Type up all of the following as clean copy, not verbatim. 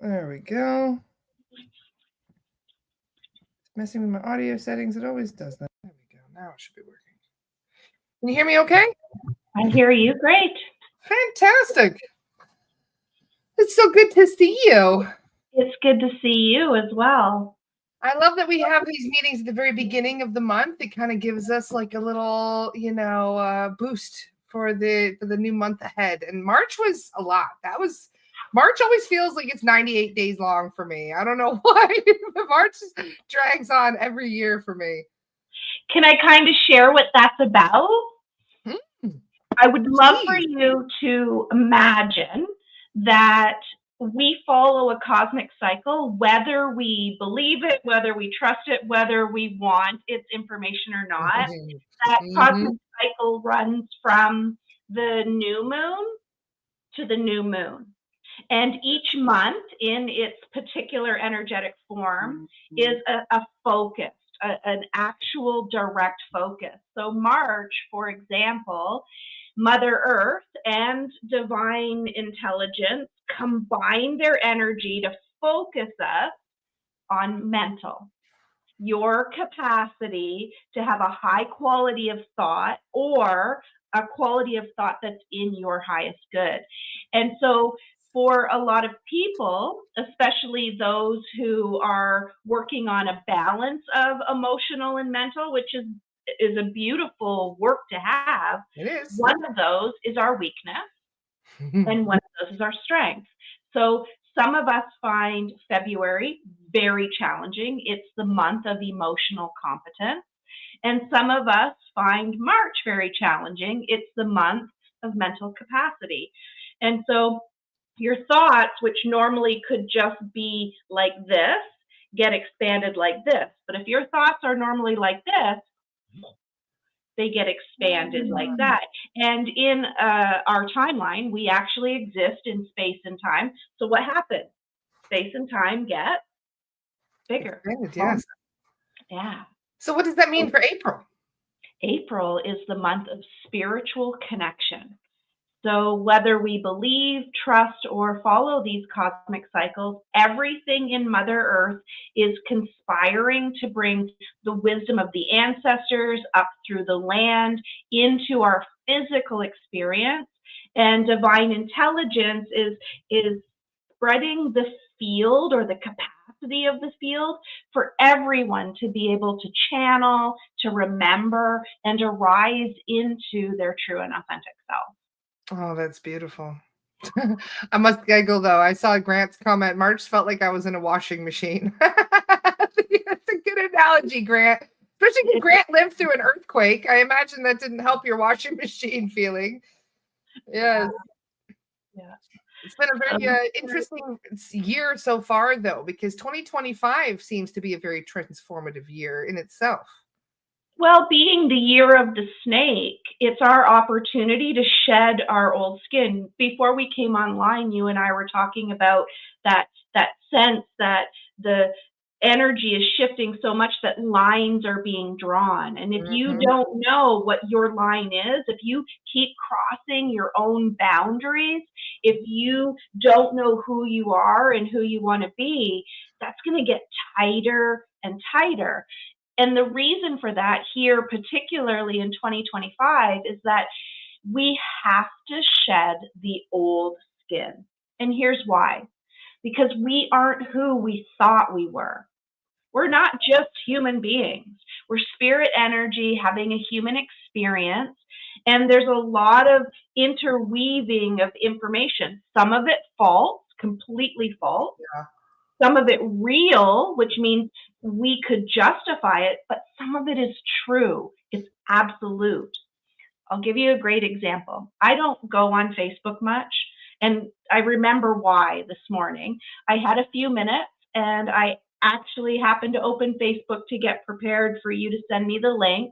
There we go. It's messing with my audio settings. It always does that. There we go. Now it should be working. Can you hear me okay? I hear you great. Fantastic. It's so good to see you. It's good to see you as well. I love that we have these meetings at the very beginning of the month. It kind of gives us like a little, boost for the new month ahead. And March was a lot. March always feels like it's 98 days long for me. I don't know why, but March drags on every year for me. Can I kind of share what that's about? I would love for Please. you to imagine that we follow a cosmic cycle, whether we believe it, whether we trust it, whether we want its information or not. That cosmic cycle runs from the new moon to the new moon. And each month in its particular energetic form is a focus, an actual direct focus. So March, for example, Mother Earth and divine intelligence combine their energy to focus us on mental. Your capacity to have a high quality of thought or a quality of thought that's in your highest good. And so for a lot of people, especially those who are working on a balance of emotional and mental, which is a beautiful work to have. It is. One of those is our weakness, and one of those is our strength. So some of us find February very challenging. It's the month of emotional competence. And some of us find March very challenging. It's the month of mental capacity. And so your thoughts, which normally could just be like this, get expanded like this. But if your thoughts are normally like this, they get expanded like that. And in our timeline, we actually exist in space and time. So what happens? Space and time get bigger. Expanded, yes. Yeah. So what does that mean for April? April is the month of spiritual connection. So whether we believe, trust, or follow these cosmic cycles, everything in Mother Earth is conspiring to bring the wisdom of the ancestors up through the land into our physical experience. And divine intelligence is spreading the field or the capacity of the field for everyone to be able to channel, to remember, and to rise into their true and authentic self. Oh, that's beautiful. I must giggle though. I saw Grant's comment. March felt like I was in a washing machine. That's a good analogy, Grant. Especially because Grant lived through an earthquake. I imagine that didn't help your washing machine feeling. Yes. Yeah. It's been a very interesting year so far, though, because 2025 seems to be a very transformative year in itself. Well, being the year of the snake, it's our opportunity to shed our old skin. Before we came online, you and I were talking about that sense that the energy is shifting so much that lines are being drawn. And if you don't know what your line is, if you keep crossing your own boundaries, if you don't know who you are and who you want to be, that's going to get tighter and tighter. And the reason for that here, particularly in 2025, is that we have to shed the old skin. And here's why. Because we aren't who we thought we were. We're not just human beings. We're spirit energy having a human experience. And there's a lot of interweaving of information. Some of it false, completely false. Yeah. Some of it real, which means we could justify it, but some of it is true. It's absolute. I'll give you a great example. I don't go on Facebook much, and I remember why this morning. I had a few minutes, and I actually happened to open Facebook to get prepared for you to send me the link.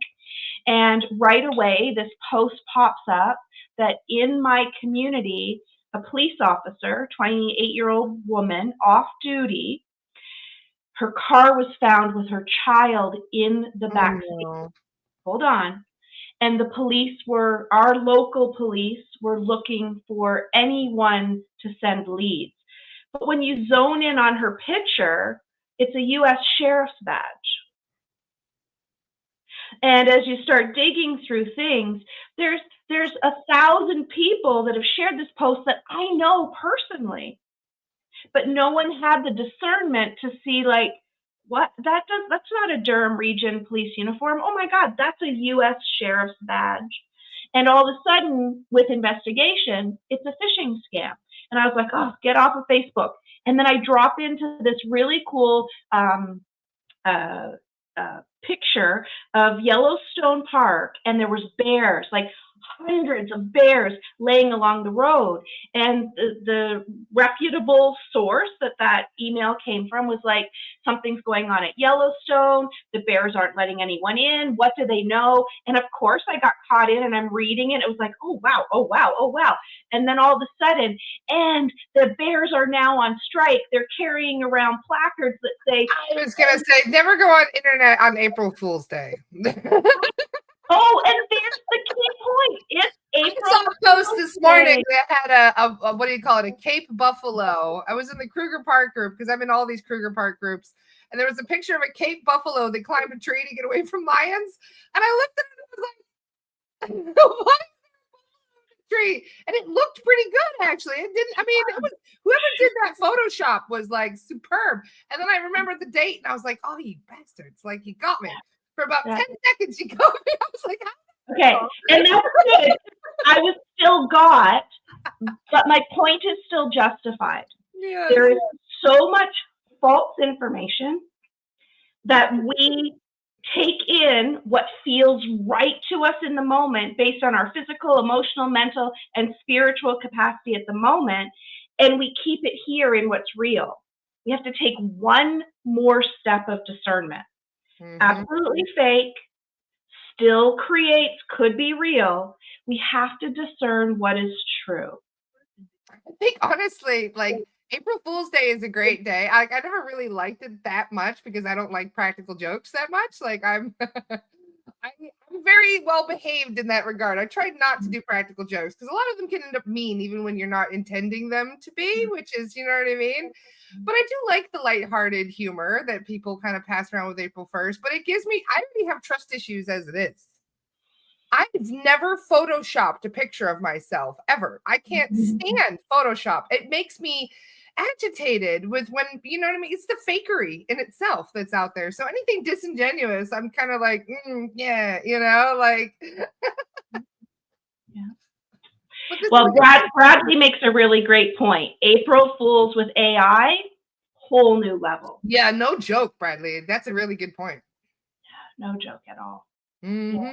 And right away, this post pops up that in my community, a police officer, 28-year-old woman, off duty, her car was found with her child in the back seat. Hold on. And the police our local police were looking for anyone to send leads. But when you zone in on her picture, it's a U.S. Sheriff's badge. And as you start digging through things, there's 1,000 people that have shared this post that I know personally, but no one had the discernment to see, like, what that's not a Durham Region Police uniform. Oh my God, that's a U.S. Sheriff's badge. And all of a sudden, with investigation, it's a phishing scam. And I was like, oh, get off of Facebook. And then I drop into this really cool picture of Yellowstone Park, and there was bears, like hundreds of bears laying along the road. And the reputable source that email came from was like, something's going on at Yellowstone. The bears aren't letting anyone in. What do they know? And of course I got caught in, and I'm reading it. It was like, oh, wow, oh, wow, oh, wow. And then all of a sudden, and the bears are now on strike. They're carrying around placards that say, I was going to say, never go on internet on April Fool's Day. oh, and there's the key point. It's April. I saw a post this morning that had a what do you call it? A Cape Buffalo. I was in the Kruger Park group because I'm in all these Kruger Park groups. And there was a picture of a Cape Buffalo that climbed a tree to get away from lions. And I looked at it and was like, what? Tree, and it looked pretty good actually. It didn't, I mean, it was, whoever did that Photoshop was like superb. And then I remember the date and I was like, oh, you bastards, like you got me for about 10 seconds. You got me. I was like, okay, and that's good. I was still got, but my point is still justified. Yes. There is so much false information that we take in what feels right to us in the moment based on our physical, emotional, mental, and spiritual capacity at the moment, and we keep it here in what's real. We have to take one more step of discernment. Absolutely fake, still creates, could be real. We have to discern what is true. I think honestly, like, April Fool's Day is a great day. I never really liked it that much because I don't like practical jokes that much. Like I'm very well behaved in that regard. I tried not to do practical jokes because a lot of them can end up mean even when you're not intending them to be, which is, you know what I mean? But I do like the lighthearted humor that people kind of pass around with April 1st, but it gives me, I already have trust issues as it is. I've never photoshopped a picture of myself ever. I can't stand Photoshop. It makes me agitated with when, you know what I mean? It's the fakery in itself that's out there. So anything disingenuous, I'm kind of like, yeah, you know, like. Yeah. Well, Bradley makes a really great point. April Fools with AI, whole new level. Yeah, no joke, Bradley. That's a really good point. No joke at all. Mm-hmm.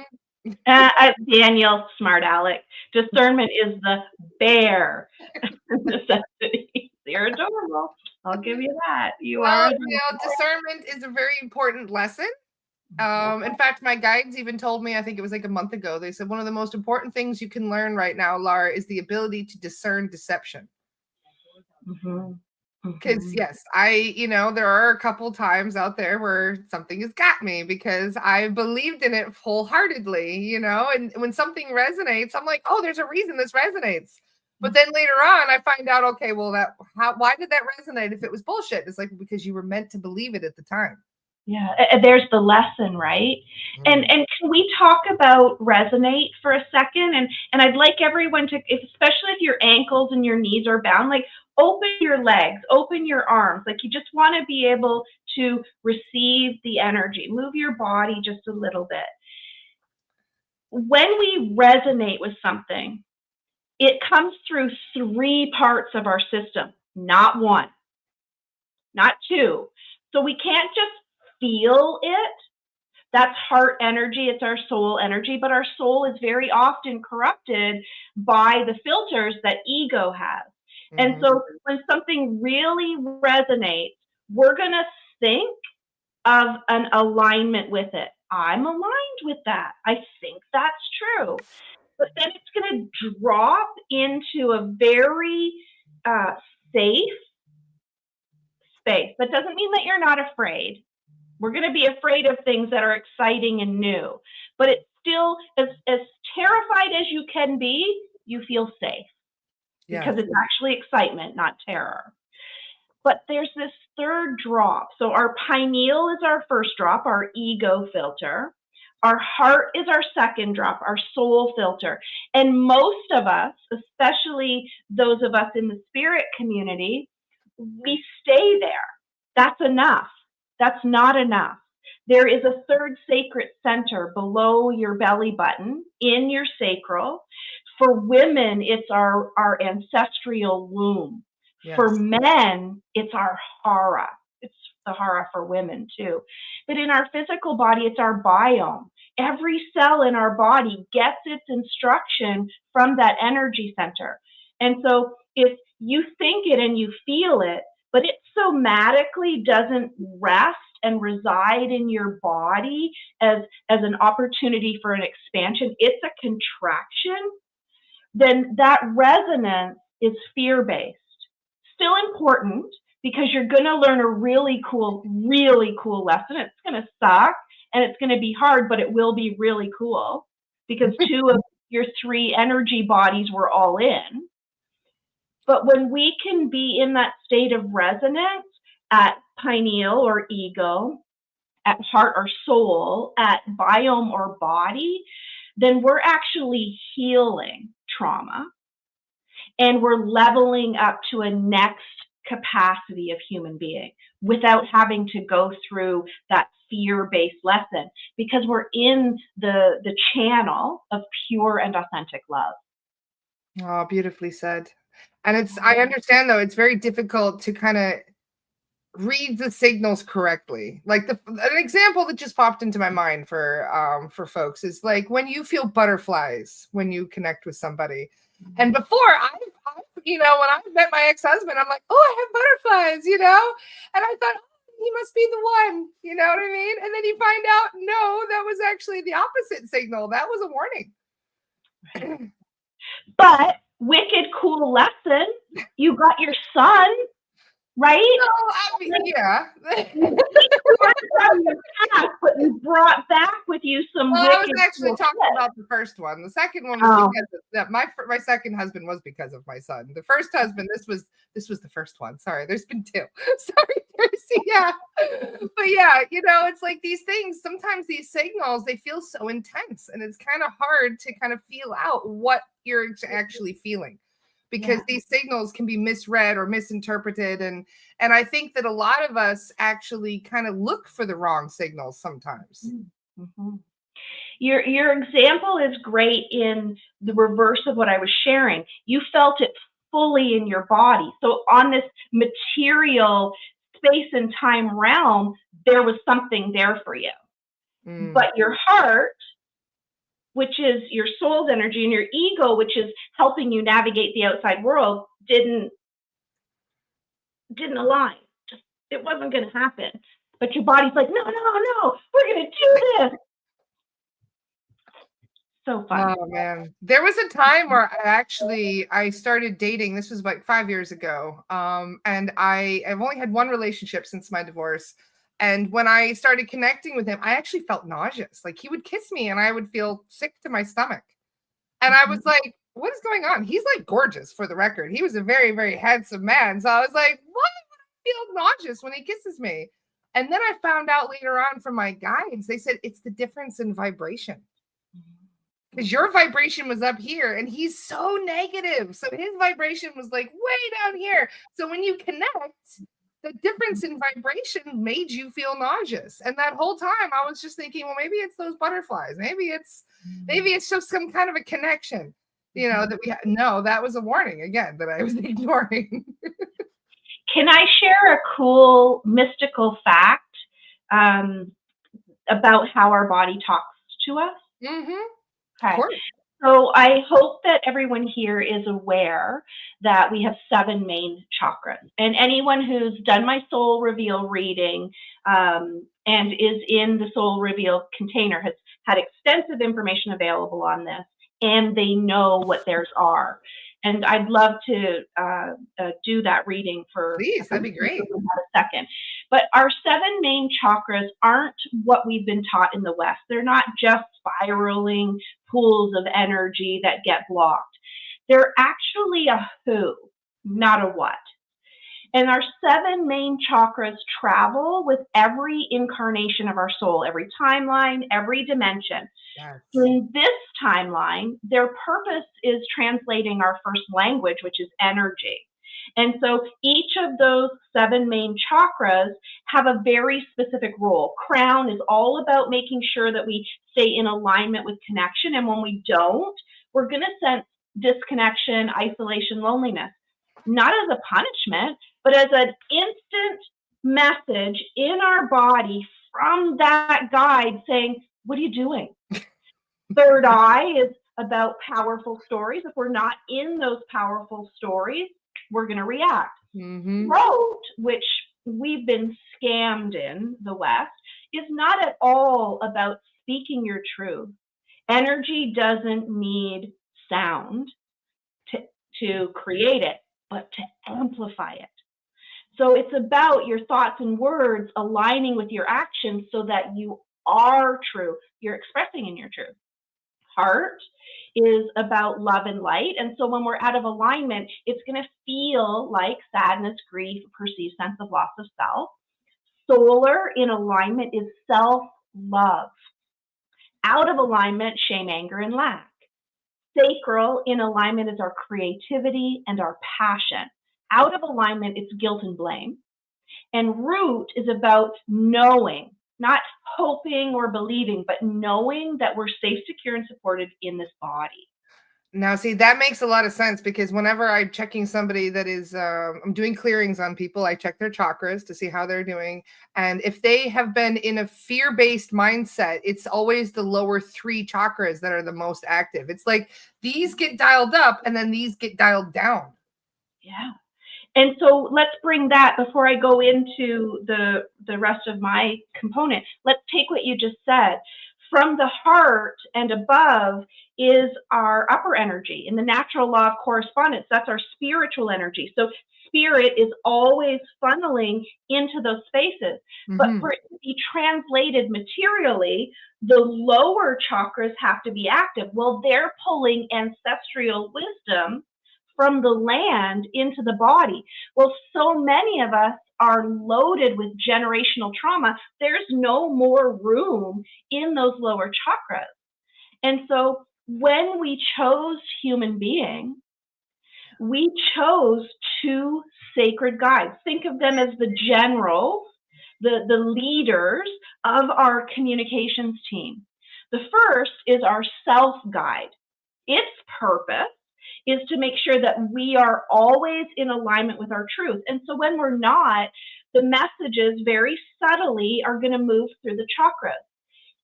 Daniel, smart Alec. Discernment is the bare necessity. You're adorable. I'll give you that. You are. You know, discernment is a very important lesson. In fact, my guides even told me, I think it was like a month ago, they said one of the most important things you can learn right now, Laura, is the ability to discern deception. Because yes, you know, there are a couple times out there where something has got me because I believed in it wholeheartedly, you know, and when something resonates, I'm like, oh, there's a reason this resonates. But then later on, I find out, okay, well, why did that resonate if it was bullshit? It's like, because you were meant to believe it at the time. Yeah, there's the lesson, right? And can we talk about resonate for a second? And I'd like everyone to, especially if your ankles and your knees are bound, like open your legs, open your arms. Like you just want to be able to receive the energy. Move your body just a little bit. When we resonate with something, it comes through 3 parts of our system, not 1, not 2. So we can't just feel it. That's heart energy, it's our soul energy, but our soul is very often corrupted by the filters that ego has. And so when something really resonates, we're going to think of an alignment with it. I'm aligned with that. I think that's true. But then it's going to drop into a very safe space. That doesn't mean that you're not afraid. We're going to be afraid of things that are exciting and new. But it's still, as terrified as you can be, you feel safe. Yes. Because it's actually excitement, not terror. But there's this third drop. So our pineal is our first drop, our ego filter. Our heart is our second drop, our soul filter. And most of us, especially those of us in the spirit community, we stay there. That's enough. That's not enough. There is a third sacred center below your belly button in your sacral. For women, it's our ancestral womb. Yes. For men, it's our hara. It's the hara for women too. But in our physical body, it's our biome. Every cell in our body gets its instruction from that energy center. And so if you think it and you feel it, but it somatically doesn't rest and reside in your body as an opportunity for an expansion, it's a contraction, then that resonance is fear-based. Still important, because you're going to learn a really cool lesson. It's going to suck and it's going to be hard, but it will be really cool because 2 of your 3 energy bodies were all in. But when we can be in that state of resonance at pineal or ego, at heart or soul, at biome or body, then we're actually healing trauma. And we're leveling up to a next capacity of human being without having to go through that fear-based lesson, because we're in the channel of pure and authentic love. Oh, beautifully said. And I understand though, it's very difficult to kind of read the signals correctly. Like an example that just popped into my mind for folks is like when you feel butterflies when you connect with somebody. And before I when I met my ex-husband, I'm like, oh, I have butterflies, and I thought, oh, he must be the one, you know what I mean? And then you find out, no, that was actually the opposite signal. That was a warning. But wicked cool lesson. You got your son, right? No, I mean, yeah. From your past, but you brought back with you some wicked. I was actually talking about the first one. The second one was because of that. My second husband was because of my son. The first husband, this was the first one. Sorry, there's been 2. Sorry, Traci. Yeah, but yeah, it's like these things. Sometimes these signals, they feel so intense, and it's kind of hard to kind of feel out what you're actually feeling, because these signals can be misread or misinterpreted. And I think that a lot of us actually kind of look for the wrong signals sometimes. Mm-hmm. Your example is great in the reverse of what I was sharing. You felt it fully in your body. So on this material space and time realm, there was something there for you. But your heart, which is your soul's energy, and your ego, which is helping you navigate the outside world, didn't align. It wasn't going to happen. But your body's like, no, we're going to do this. So fun. Oh man, there was a time where I started dating. This was like 5 years ago. And I've only had one relationship since my divorce. And when I started connecting with him, I actually felt nauseous. Like he would kiss me and I would feel sick to my stomach. And I was like, what is going on? He's like gorgeous, for the record. He was a very, very handsome man. So I was like, why would I feel nauseous when he kisses me? And then I found out later on from my guides, they said it's the difference in vibration. Because your vibration was up here and he's so negative. So his vibration was like way down here. So when you connect, the difference in vibration made you feel nauseous. And that whole time I was just thinking, well, maybe it's those butterflies. Maybe it's just some kind of a connection, that we had. No, that was a warning again that I was ignoring. Can I share a cool mystical fact about how our body talks to us? Mm-hmm. Okay. So I hope that everyone here is aware that we have 7 main chakras. And anyone who's done my Soul Reveal reading and is in the Soul Reveal container has had extensive information available on this, and they know what theirs are. And I'd love to do that reading for. Please, that'd be great. A second. But our 7 main chakras aren't what we've been taught in the West. They're not just spiraling pools of energy that get blocked. They're actually a who, not a what. And our 7 main chakras travel with every incarnation of our soul, every timeline, every dimension. Yes. In this timeline, their purpose is translating our first language, which is energy. And so each of those 7 main chakras have a very specific role. Crown is all about making sure that we stay in alignment with connection. And when we don't, we're going to sense disconnection, isolation, loneliness, not as a punishment, but as an instant message in our body from that guide saying, what are you doing? Third eye is about powerful stories. If we're not in those powerful stories, we're going to react. Throat, which we've been scammed in the West, is not at all about speaking your truth. Energy doesn't need sound to create it, but to amplify it. So it's about your thoughts and words aligning with your actions so that you are true. You're expressing in your truth. Heart is about love and light. And so when we're out of alignment, it's going to feel like sadness, grief, perceived sense of loss of self. Solar in alignment is self-love. Out of alignment, shame, anger, and lack. Sacral in alignment is our creativity and our passion. Out of alignment, it's guilt and blame. And root is about knowing, not hoping or believing, but knowing that we're safe, secure, and supported in this body. Now, see, that makes a lot of sense because whenever I'm checking somebody that is, I'm doing clearings on people, I check their chakras to see how they're doing. And if they have been in a fear-based mindset, it's always the lower 3 chakras that are the most active. It's like these get dialed up and then these get dialed down. Yeah. And so let's bring that before I go into the rest of my component. Let's take what you just said. From the heart and above is our upper energy. In the natural law of correspondence, that's our spiritual energy. So spirit is always funneling into those spaces. But for it to be translated materially, the lower chakras have to be active. Well, they're pulling ancestral wisdom from the land into the body. Well, so many of us are loaded with generational trauma. There's no more room in those lower chakras. And so when we chose human being, we chose 2 sacred guides. Think of them as the generals, the leaders of our communications team. The first is our self guide. Its purpose is to make sure that we are always in alignment with our truth. And so when we're not, the messages very subtly are going to move through the chakras.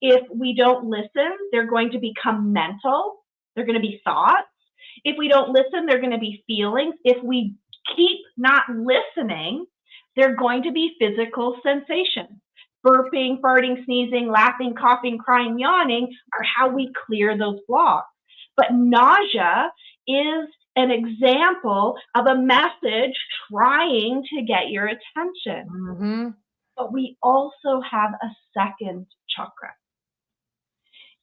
If we don't listen, they're going to become mental. They're going to be thoughts. If we don't listen, they're going to be feelings. If we keep not listening, they're going to be physical sensations. Burping, farting, sneezing, laughing, coughing, crying, yawning are how we clear those blocks. But nausea is an example of a message trying to get your attention. But we also have a second chakra.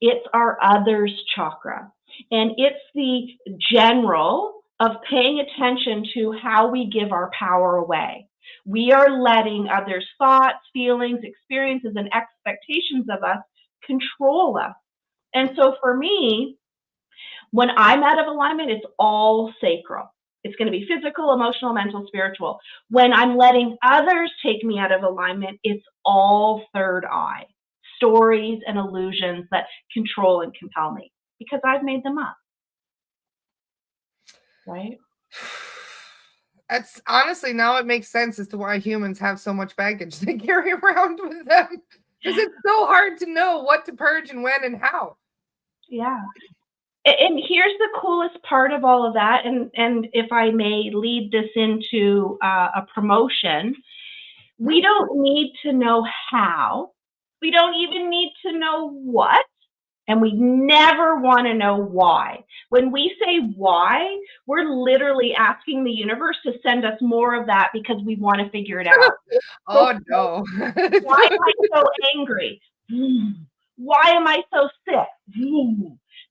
It's our others chakra. And it's the general of paying attention to how we give our power away. We are letting others' thoughts, feelings, experiences, and expectations of us control us. And so for me, when I'm out of alignment, it's all sacral. It's going to be physical, emotional, mental, spiritual. When I'm letting others take me out of alignment, it's all third eye. Stories and illusions that control and compel me because I've made them up. Right? That's honestly, now it makes sense as to why humans have so much baggage they carry around with them. Because it's so hard to know what to purge and when and how. Yeah. And here's the coolest part of all of that, and if I may lead this into a promotion, we don't need to know how. We don't even need to know what, and we never want to know why. When we say why, we're literally asking the universe to send us more of that because we want to figure it out. Oh, no. Why am I so angry? Why am I so sick?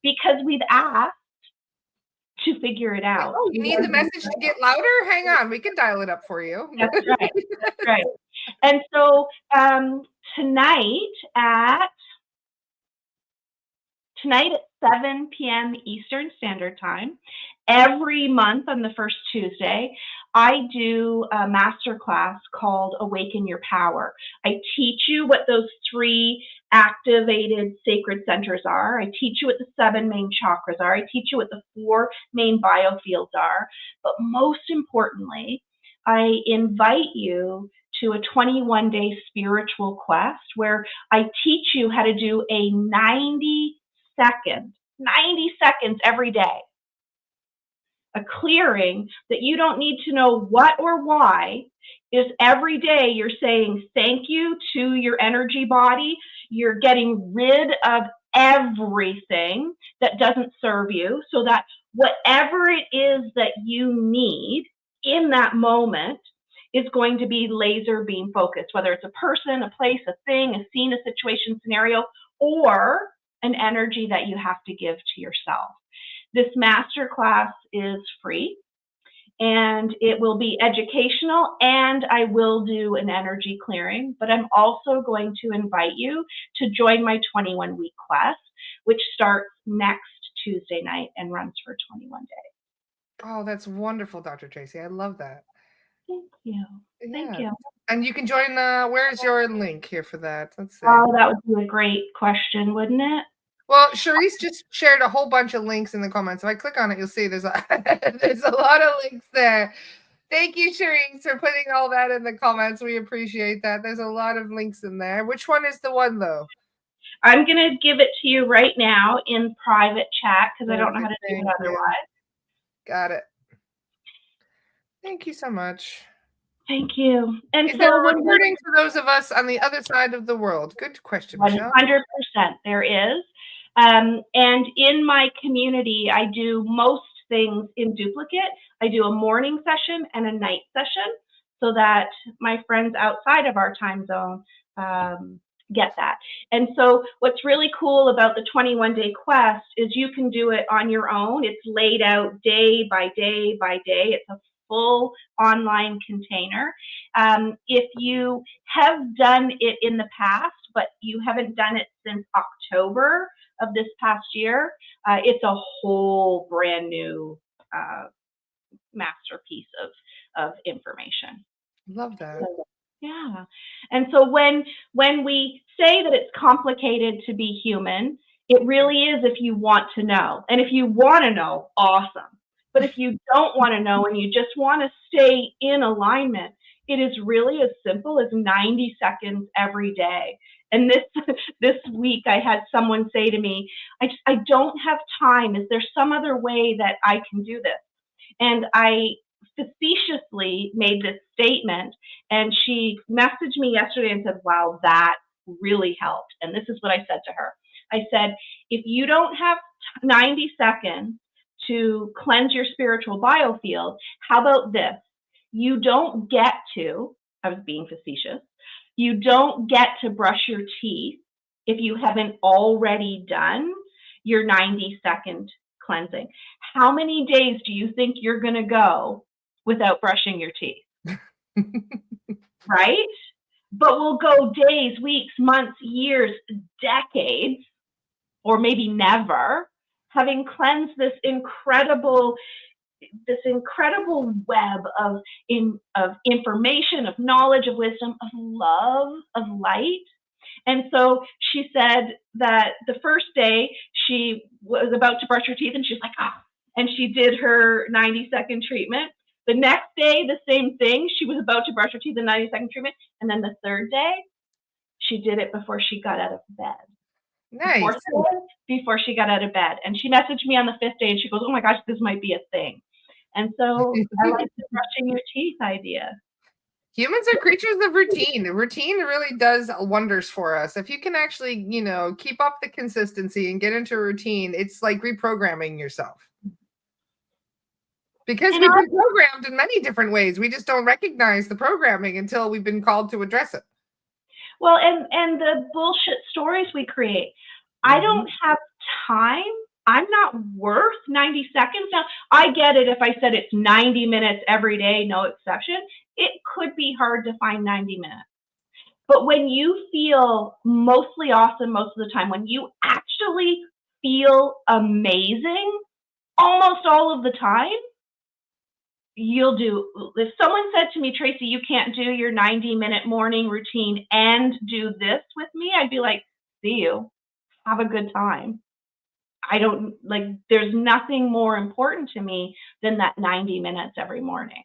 Because we've asked to figure it out. Oh, you need the message to get louder? Hang on, we can dial it up for you. That's right. That's right. And so tonight at 7 p.m. Eastern Standard Time, every month on the first Tuesday, I do a masterclass called Awaken Your Power. I teach you what those 3 activated sacred centers are. I teach you what the 7 main chakras are. I teach you what the 4 main biofields are. But most importantly, I invite you to a 21-day spiritual quest where I teach you how to do a 90 seconds every day. A clearing that you don't need to know what or why is every day you're saying thank you to your energy body. You're getting rid of everything that doesn't serve you so that whatever it is that you need in that moment is going to be laser beam focused, whether it's a person, a place, a thing, a scene, a situation, scenario, or an energy that you have to give to yourself. This masterclass is free and it will be educational, and I will do an energy clearing, but I'm also going to invite you to join my 21-week quest, which starts next Tuesday night and runs for 21 days. Oh, that's wonderful, Dr. Traci. I love that. Thank you. Thank you. And you can join, where's your link here for that? Let's see. Oh, that would be a great question, wouldn't it? Well, Charisse just shared a whole bunch of links in the comments. If I click on it, you'll see there's a lot of links there. Thank you, Charisse, for putting all that in the comments. We appreciate that. There's a lot of links in there. Which one is the one, though? I'm going to give it to you right now in private chat because I don't know how to do it otherwise. Got it. Thank you so much. Thank you. And is there a recording for those of us on the other side of the world? Good question, Michelle. 100% there is. And in my community, I do most things in duplicate. I do a morning session and a night session so that my friends outside of our time zone get that. And so what's really cool about the 21-day quest is you can do it on your own. It's laid out day by day by day. It's a full online container. If you have done it in the past, but you haven't done it since October of this past year, it's a whole brand new masterpiece of information. Love that. So, yeah. And so when we say that it's complicated to be human, it really is if you want to know. And if you want to know, awesome. But if you don't want to know and you just want to stay in alignment, it is really as simple as 90 seconds every day. And this week I had someone say to me, I don't have time. Is there some other way that I can do this? And I facetiously made this statement, and she messaged me yesterday and said, wow, that really helped. And this is what I said to her. I said, if you don't have 90 seconds to cleanse your spiritual biofield, how about this? You don't get to, I was being facetious, you don't get to brush your teeth if you haven't already done your 90-second cleansing. How many days do you think you're going to go without brushing your teeth? Right? But we'll go days, weeks, months, years, decades, or maybe never, having cleansed this incredible web of information, of knowledge, of wisdom, of love, of light. And so she said that the first day she was about to brush her teeth and she's like, and she did her 90-second treatment. The next day, the same thing. She was about to brush her teeth, the 90-second treatment. And then the third day, she did it before she got out of bed. Nice. Before she got out of bed. And she messaged me on the 5th day and she goes, oh my gosh, this might be a thing. And so I like the brushing your teeth idea. Humans are creatures of routine. Routine really does wonders for us. If you can actually, keep up the consistency and get into a routine, it's like reprogramming yourself. Because we've been programmed in many different ways. We just don't recognize the programming until we've been called to address it. Well, and the bullshit stories we create. I don't have time. I'm not worth 90 seconds. Now, I get it if I said it's 90 minutes every day, no exception. It could be hard to find 90 minutes. But when you feel mostly awesome most of the time, when you actually feel amazing almost all of the time, you'll do. If someone said to me, Traci, you can't do your 90-minute morning routine and do this with me, I'd be like, see you. Have a good time. I don't like, there's nothing more important to me than that 90 minutes every morning.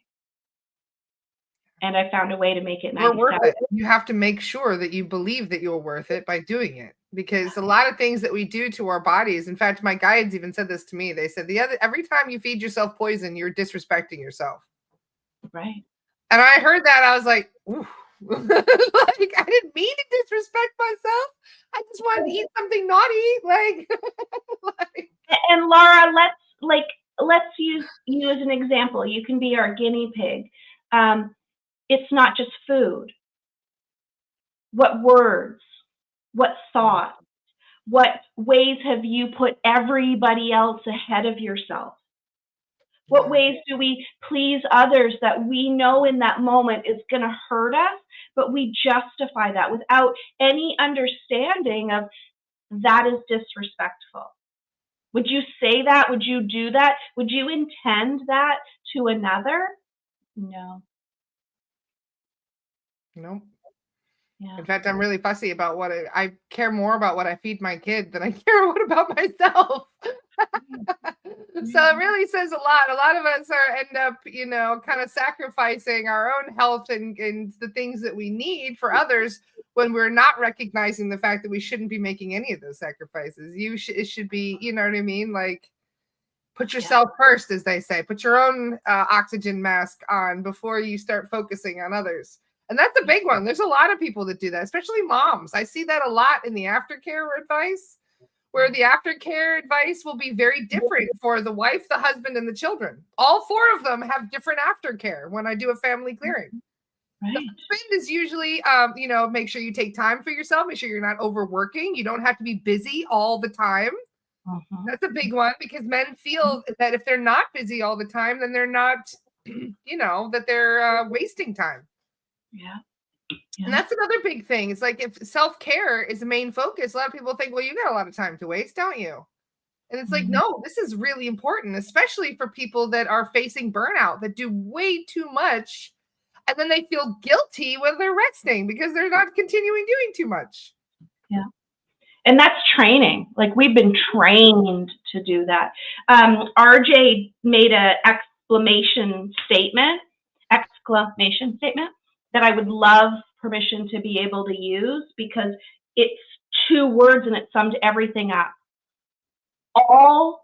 And I found a way to make it 90 You're worth seconds. it. You have to make sure that you believe that you're worth it by doing it, because a lot of things that we do to our bodies. In fact, my guides even said this to me. They said every time you feed yourself poison, you're disrespecting yourself. Right. And I heard that, I was like, ooh. Like, I didn't mean to disrespect myself. I just wanted to eat something naughty. Like And Laura, let's use you as an example. You can be our guinea pig. It's not just food. What words, what thoughts, what ways have you put everybody else ahead of yourself? What ways do we please others that we know in that moment is going to hurt us, but we justify that without any understanding of that is disrespectful? Would you say that? Would you do that? Would you intend that to another? No. Nope. Yeah. In fact, I'm really fussy about I care more about what I feed my kid than I care about myself. So it really says a lot. A lot of us end up, kind of sacrificing our own health and the things that we need for others when we're not recognizing the fact that we shouldn't be making any of those sacrifices. It should be, you know what I mean? Like, put yourself first, as they say. Put your own oxygen mask on before you start focusing on others. And that's a big one. There's a lot of people that do that, especially moms. I see that a lot in the aftercare advice, where the aftercare advice will be very different for the wife, the husband, and the children. All four of them have different aftercare when I do a family clearing. Right. The husband is usually, make sure you take time for yourself. Make sure you're not overworking. You don't have to be busy all the time. That's a big one, because men feel that if they're not busy all the time, then they're not, that they're wasting time. Yeah. And that's another big thing. It's like, if self-care is the main focus, a lot of people think, well, you got a lot of time to waste, don't you? And it's like, no, this is really important, especially for people that are facing burnout, that do way too much. And then they feel guilty when they're resting because they're not continuing doing too much. Yeah. And that's training. Like, we've been trained to do that. RJ made an exclamation statement that I would love permission to be able to use, because it's 2 words and it summed everything up. All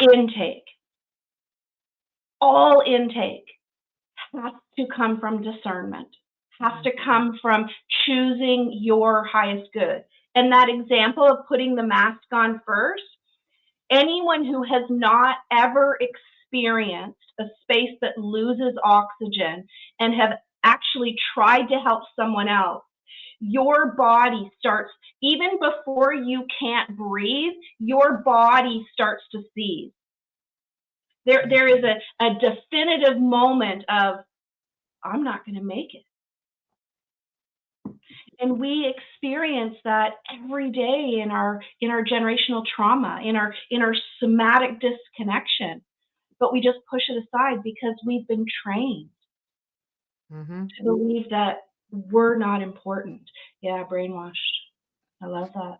intake has to come from discernment, has to come from choosing your highest good. And that example of putting the mask on first, anyone who has not ever experienced a space that loses oxygen and have actually tried to help someone else, your body starts, even before you can't breathe, your body starts to seize. There is a definitive moment of, I'm not going to make it. And we experience that every day in our generational trauma, in our somatic disconnection, but we just push it aside because we've been trained to believe that we're not important. Yeah, brainwashed. I love that.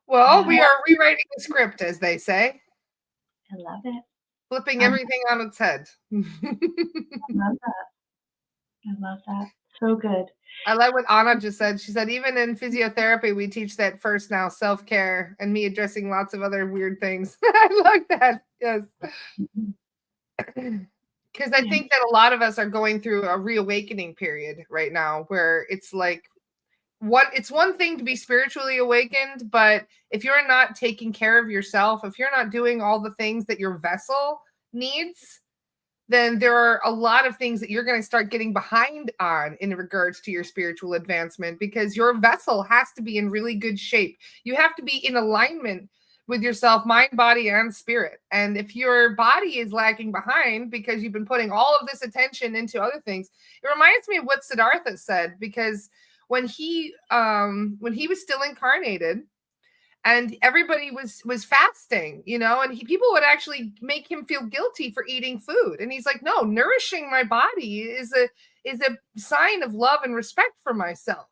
Well, we are rewriting the script, as they say. I love it. Flipping everything on its head. I love that. So good. I like what Anna just said. She said, even in physiotherapy, we teach that first now, self-care, and me addressing lots of other weird things. I like that. Yes. Because I think that a lot of us are going through a reawakening period right now, where it's like, it's one thing to be spiritually awakened, but if you're not taking care of yourself, if you're not doing all the things that your vessel needs, then there are a lot of things that you're going to start getting behind on in regards to your spiritual advancement, because your vessel has to be in really good shape. You have to be in alignment with yourself, mind, body, and spirit. And if your body is lagging behind because you've been putting all of this attention into other things, it reminds me of what Siddhartha said, because when he was still incarnated and everybody was fasting, and people would actually make him feel guilty for eating food. And he's like, no, nourishing my body is a sign of love and respect for myself.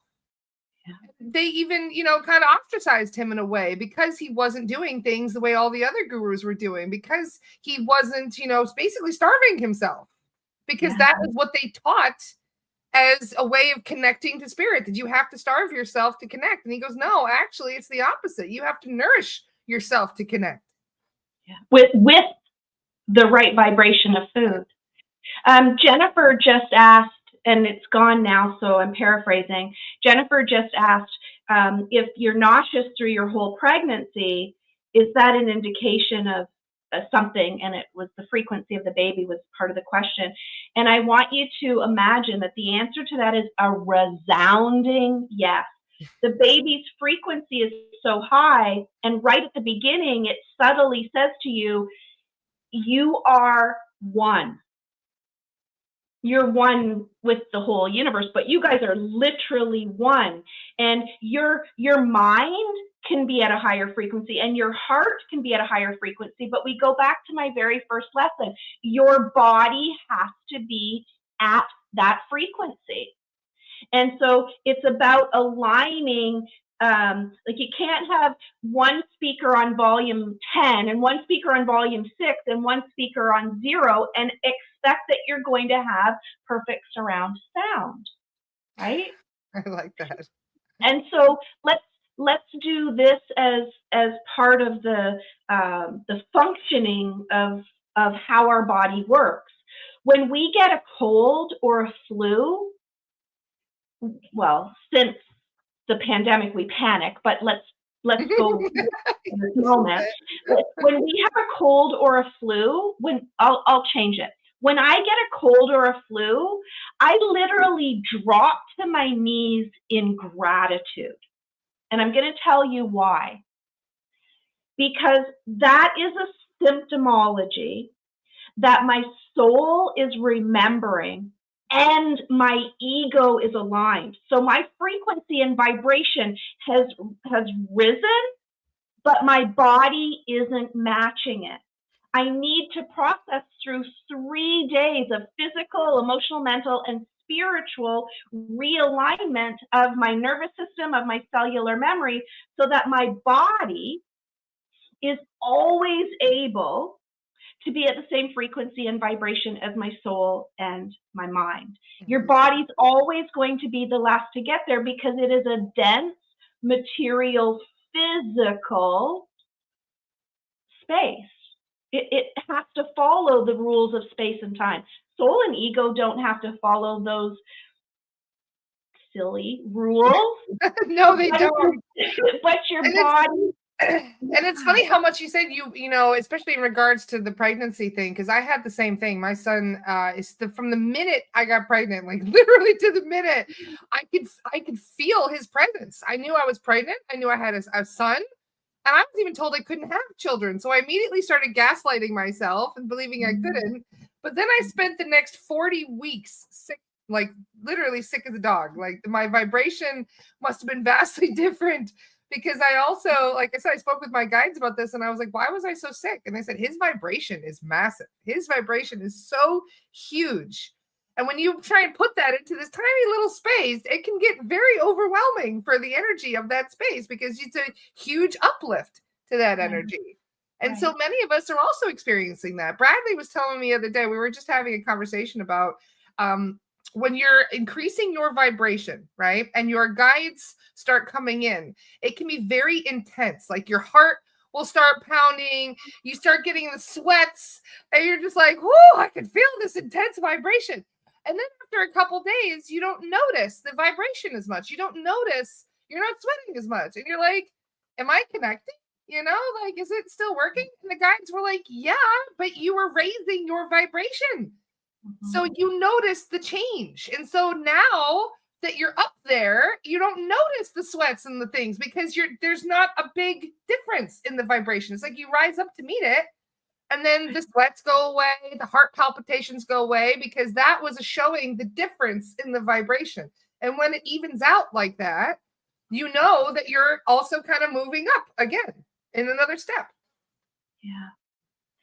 They even, kind of ostracized him in a way because he wasn't doing things the way all the other gurus were doing, because he wasn't, basically starving himself, because that was what they taught as a way of connecting to spirit, that you have to starve yourself to connect. And he goes, no, actually, it's the opposite. You have to nourish yourself to connect. Yeah. With the right vibration of food. Jennifer just asked, and it's gone now, so I'm paraphrasing. Jennifer just asked, if you're nauseous through your whole pregnancy, is that an indication of something? And it was the frequency of the baby was part of the question. And I want you to imagine that the answer to that is a resounding yes. The baby's frequency is so high, and right at the beginning, it subtly says to you, you are one. You're one with the whole universe, but you guys are literally one. And your mind can be at a higher frequency and your heart can be at a higher frequency. But we go back to my very first lesson. Your body has to be at that frequency. And so it's about aligning. Like you can't have one speaker on volume 10 and one speaker on volume 6 and one speaker on 0 and expect that you're going to have perfect surround sound, right? I like that. And so let's do this as part of the functioning of how our body works. When we get a cold or a flu, well, since the pandemic, we panic, but let's go in this moment. When we have a cold or a flu, I'll change it. When I get a cold or a flu, I literally drop to my knees in gratitude. And I'm going to tell you why. Because that is a symptomology that my soul is remembering and my ego is aligned. So my frequency and vibration has risen, but my body isn't matching it. I need to process through 3 days of physical, emotional, mental, and spiritual realignment of my nervous system, of my cellular memory, so that my body is always able to be at the same frequency and vibration as my soul and my mind. Your body's always going to be the last to get there because it is a dense, material, physical space. It has to follow the rules of space and time. Soul and ego don't have to follow those silly rules. No, they don't. But your body. And it's funny how much you said especially in regards to the pregnancy thing, because I had the same thing. My son from the minute I got pregnant, like literally to the minute, I could feel his presence. I knew I was pregnant. I knew I had a son. And I was even told I couldn't have children. So I immediately started gaslighting myself and believing I couldn't. But then I spent the next 40 weeks sick, like literally sick as a dog. Like my vibration must have been vastly different, because I also, like I said, I spoke with my guides about this and I was like, why was I so sick? And they said, his vibration is massive. His vibration is so huge. And when you try and put that into this tiny little space, it can get very overwhelming for the energy of that space, because it's a huge uplift to that energy. And so many of us are also experiencing that. Bradley was telling me the other day, we were just having a conversation about when you're increasing your vibration, right? And your guides start coming in, it can be very intense. Like your heart will start pounding, you start getting the sweats, and you're just like, whoo, I can feel this intense vibration. And then after a couple days, you don't notice the vibration as much. You don't notice, you're not sweating as much. And you're like, am I connecting? Like, is it still working? And the guides were like, yeah, but you were raising your vibration. So you notice the change. And so now that you're up there, you don't notice the sweats and the things because there's not a big difference in the vibration. It's like you rise up to meet it, and then the sweats go away, the heart palpitations go away, because that was showing the difference in the vibration. And when it evens out like that, you know that you're also kind of moving up again in another step. Yeah.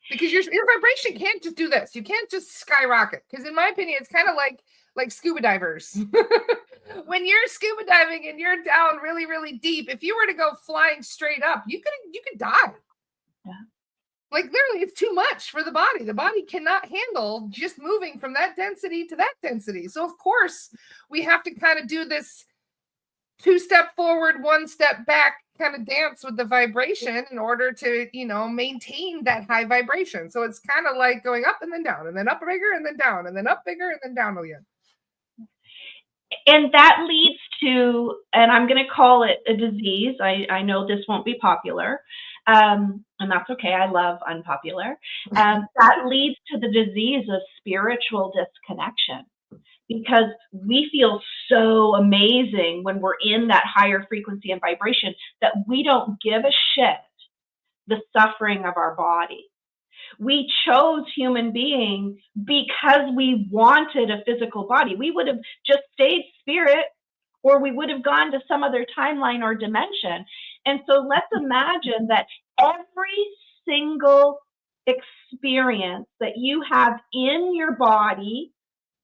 Because your vibration can't just do this. You can't just skyrocket. Because in my opinion, it's kind of like scuba divers. When you're scuba diving and you're down really, really deep, if you were to go flying straight up, you could die. Yeah. Like literally, it's too much for the body. The body cannot handle just moving from that density to that density. So of course, we have to kind of do this 2-step forward, 1-step back kind of dance with the vibration in order to, maintain that high vibration. So it's kind of like going up and then down, and then up bigger and then down, and then up bigger and then down again. And that leads to, and I'm going to call it a disease. I know this won't be popular, and that's okay. I love unpopular. That leads to the disease of spiritual disconnection, because we feel so amazing when we're in that higher frequency and vibration that we don't give a shit the suffering of our body. We chose human being because we wanted a physical body. We would have just stayed spirit, or we would have gone to some other timeline or dimension. And so let's imagine that every single experience that you have in your body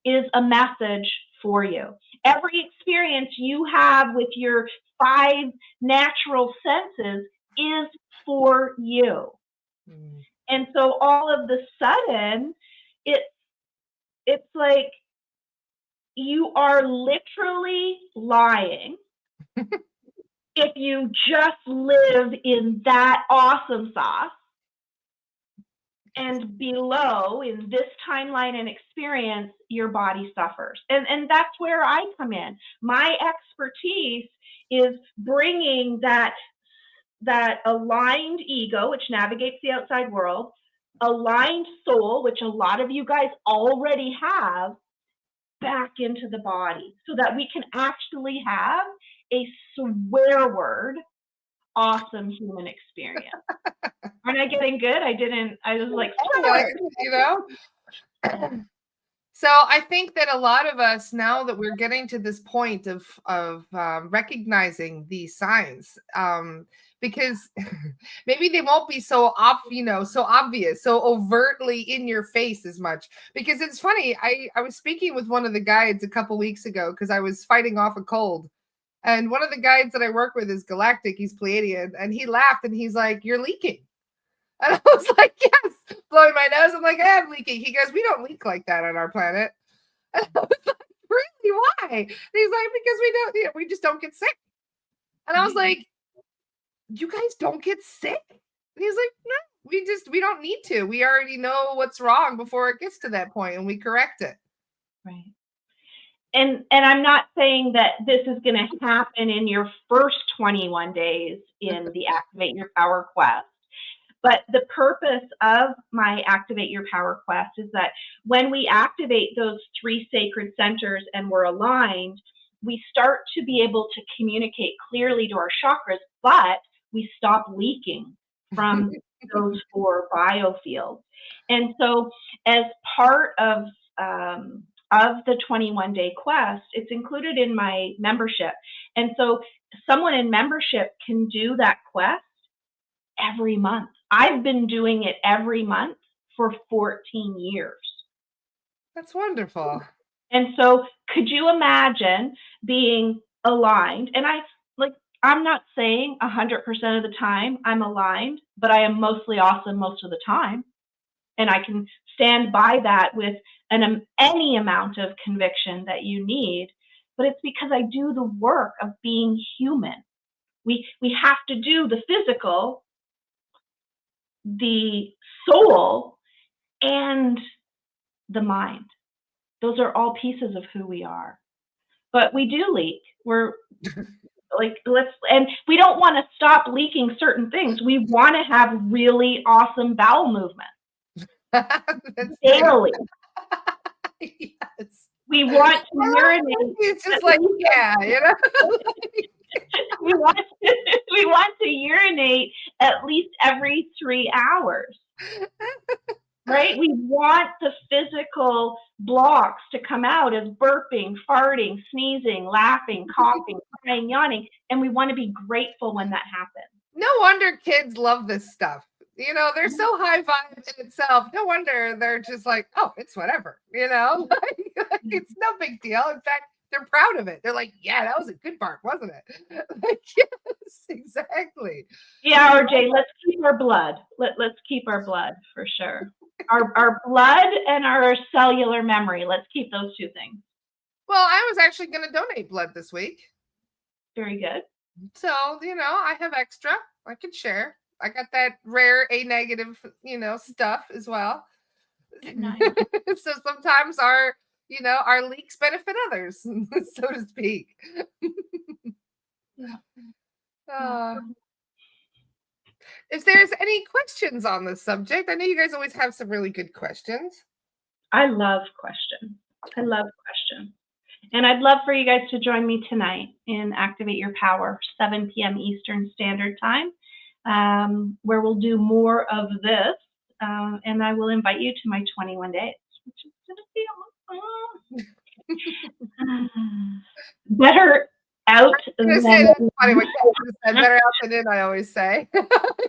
is a message for you. Every experience you have with your 5 natural senses is for you. Mm. And so all of the sudden, it's like you are literally lying if you just live in that awesome sauce. And below, in this timeline and experience, your body suffers. And that's where I come in. My expertise is bringing that aligned ego, which navigates the outside world, aligned soul, which a lot of you guys already have, back into the body, so that we can actually have a swear word awesome human experience. Aren't I getting good? I was like, So I think that a lot of us, now that we're getting to this point of recognizing these signs, because maybe they won't be so obvious, so overtly in your face as much. Because it's funny, I was speaking with one of the guides a couple weeks ago because I was fighting off a cold. And one of the guides that I work with is galactic. He's Pleiadian. And he laughed and he's like, "You're leaking." And I was like, "Yes," blowing my nose. I'm like, "I'm leaking." He goes, "We don't leak like that on our planet." And I was like, "Really? Why?" And he's like, "Because we don't, we just don't get sick." And I was like, "You guys don't get sick?" And he's like, "No, we don't need to. We already know what's wrong before it gets to that point and we correct it." Right. And I'm not saying that this is going to happen in your first 21 days in the Activate Your Power Quest. But the purpose of my Activate Your Power Quest is that when we activate those 3 sacred centers and we're aligned, we start to be able to communicate clearly to our chakras, but we stop leaking from those 4 biofields. And so as part of the 21-day quest, it's included in my membership. And so someone in membership can do that quest every month. I've been doing it every month for 14 years. That's wonderful. And so could you imagine being aligned? And I'm not saying 100% of the time I'm aligned, but I am mostly awesome most of the time. And I can stand by that with any amount of conviction that you need. But it's because I do the work of being human. We have to do the physical, the soul, and the mind. Those are all pieces of who we are. But we do leak. We're like, and we don't want to stop leaking certain things. We want to have really awesome bowel movement daily. Yes. We want to I love urinate. it's just like, yeah, you know. we want to urinate at least every 3 hours. Right? We want the physical blocks to come out as burping, farting, sneezing, laughing, coughing, crying, yawning, and we want to be grateful when that happens. No wonder kids love this stuff. You know, they're so high vibe in itself. No wonder they're just like, oh, it's whatever. You know, like, it's no big deal. In fact, they're proud of it. They're like, yeah, that was a good bark, wasn't it? Like, yes, exactly. Yeah, RJ, let's keep our blood. Let's keep our blood for sure. Our blood and our cellular memory. Let's keep those two things. Well, I was actually going to donate blood this week. Very good. So, you know, I have extra. I can share. I got that rare A negative, you know, stuff as well. Nice. So sometimes our, you know, our leaks benefit others, so to speak. If there's any questions on this subject, I know you guys always have some really good questions. I love questions. I love questions. And I'd love for you guys to join me tonight in Activate Your Power, 7 p.m. Eastern Standard Time, where we'll do more of this. And I will invite you to my 21 days, which is going to be better out than say, that's funny what Kevin said, better out than in, I always say.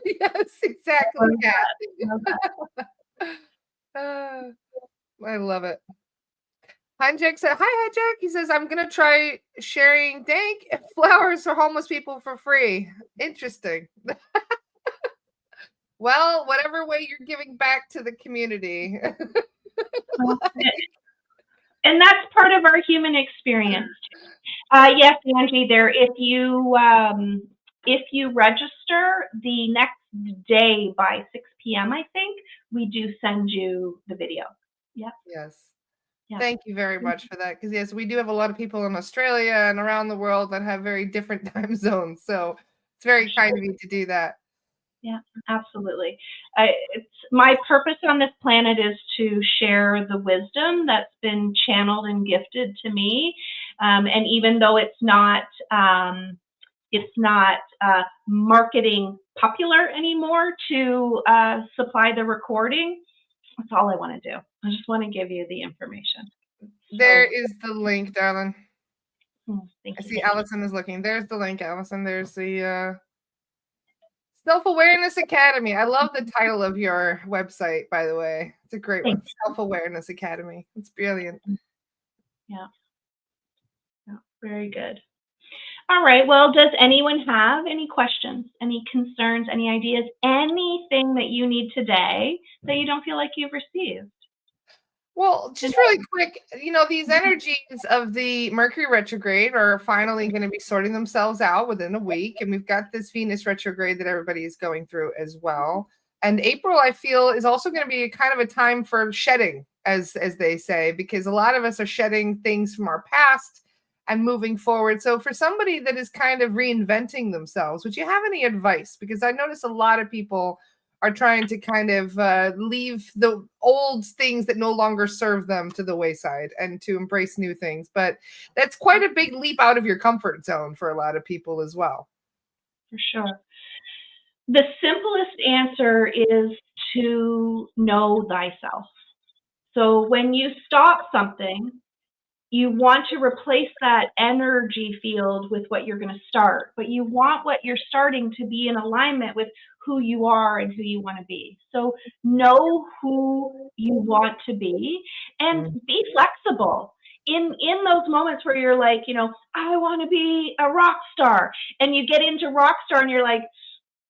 Yes, exactly. I love it. Hanjek said, hi, Hanjek. He says, I'm going to try sharing dank flowers for homeless people for free. Interesting. Well, whatever way you're giving back to the community. And that's part of our human experience. Yes, Angie, there, if you register the next day by 6 p.m., I think, we do send you the video. Yeah. Yes. Yeah. Thank you very much for that. Because yes, we do have a lot of people in Australia and around the world that have very different time zones. So it's very kind of you to do that. Yeah, absolutely. It's my purpose on this planet is to share the wisdom that's been channeled and gifted to me. And even though it's not marketing popular anymore to supply the recording, that's all I want to do. I just want to give you the information. There is the link, darling. Thank I you. see Allison is looking. There's the link, Allison. There's the Self-Awareness Academy. I love the title of your website, by the way. It's a great one. Self-Awareness Academy. It's brilliant. Yeah. Very good. All right. Well, does anyone have any questions, any concerns, any ideas, anything that you need today that you don't feel like you've received? Well, just really quick, you know, these energies of the Mercury retrograde are finally going to be sorting themselves out within a week. And we've got this Venus retrograde that everybody is going through as well. And April, I feel, is also going to be kind of a time for shedding, as they say, because a lot of us are shedding things from our past and moving forward. So for somebody that is kind of reinventing themselves, would you have any advice? Because I notice a lot of people are trying to kind of leave the old things that no longer serve them to the wayside and to embrace new things. But that's quite a big leap out of your comfort zone for a lot of people as well. For sure. The simplest answer is to know thyself. So when you stop something, you want to replace that energy field with what you're going to start, but you want what you're starting to be in alignment with who you are and who you want to be. So know who you want to be and be flexible. In those moments where you're like, you know, I want to be a rock star, and you get into rock star and you're like,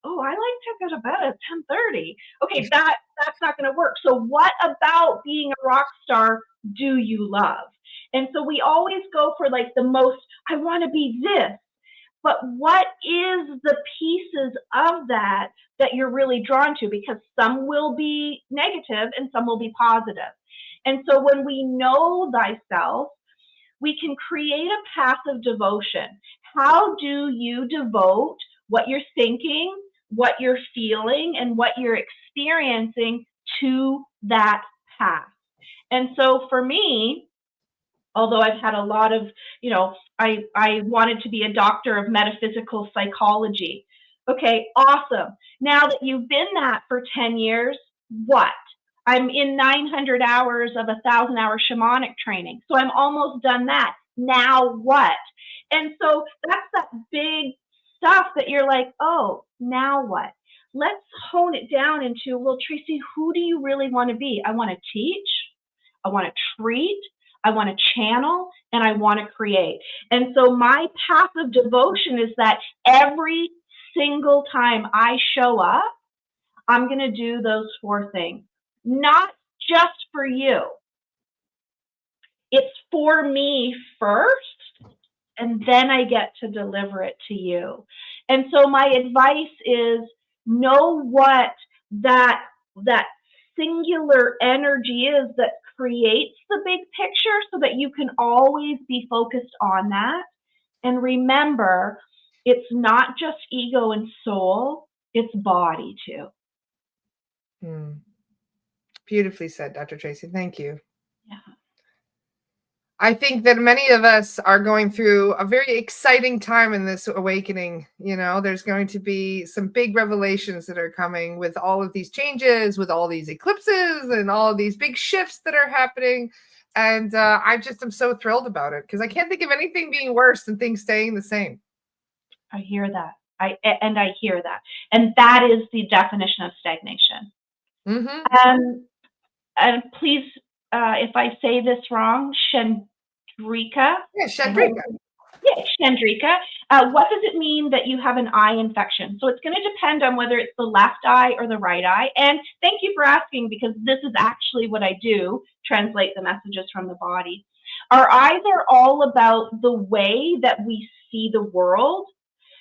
oh, I like to go to bed at 10:30. Okay, that's not going to work. So what about being a rock star do you love? And so we always go for like the most, I want to be this. But what is the pieces of that you're really drawn to? Because some will be negative and some will be positive. And so when we know thyself, we can create a path of devotion. How do you devote what you're thinking, what you're feeling, and what you're experiencing to that path? And so for me, although I've had a lot of, I wanted to be a doctor of metaphysical psychology. Okay, awesome. Now that you've been that for 10 years, what? I'm in 900 hours of 1,000-hour shamanic training. So I'm almost done that. Now what? And so that's that big stuff that you're like, oh, now what? Let's hone it down into, well, Traci, who do you really want to be? I want to teach. I want to treat. I want to channel, and I want to create. And so my path of devotion is that every single time I show up, I'm going to do those 4 things. Not just for you. It's for me first, and then I get to deliver it to you. And so my advice is, know what that singular energy is that creates the big picture, so that you can always be focused on that. And remember, it's not just ego and soul, it's body too. Beautifully said, Dr. Traci. Thank you. Yeah. I think that many of us are going through a very exciting time in this awakening. There's going to be some big revelations that are coming with all of these changes, with all these eclipses and all of these big shifts that are happening. And I just am so thrilled about it, because I can't think of anything being worse than things staying the same. I hear that. I hear that. And that is the definition of stagnation. And please, if I say this wrong, Chandrika. Yeah, Chandrika. Yeah, Chandrika. What does it mean that you have an eye infection? So it's going to depend on whether it's the left eye or the right eye. And thank you for asking, because this is actually what I do, translate the messages from the body. Our eyes are all about the way that we see the world,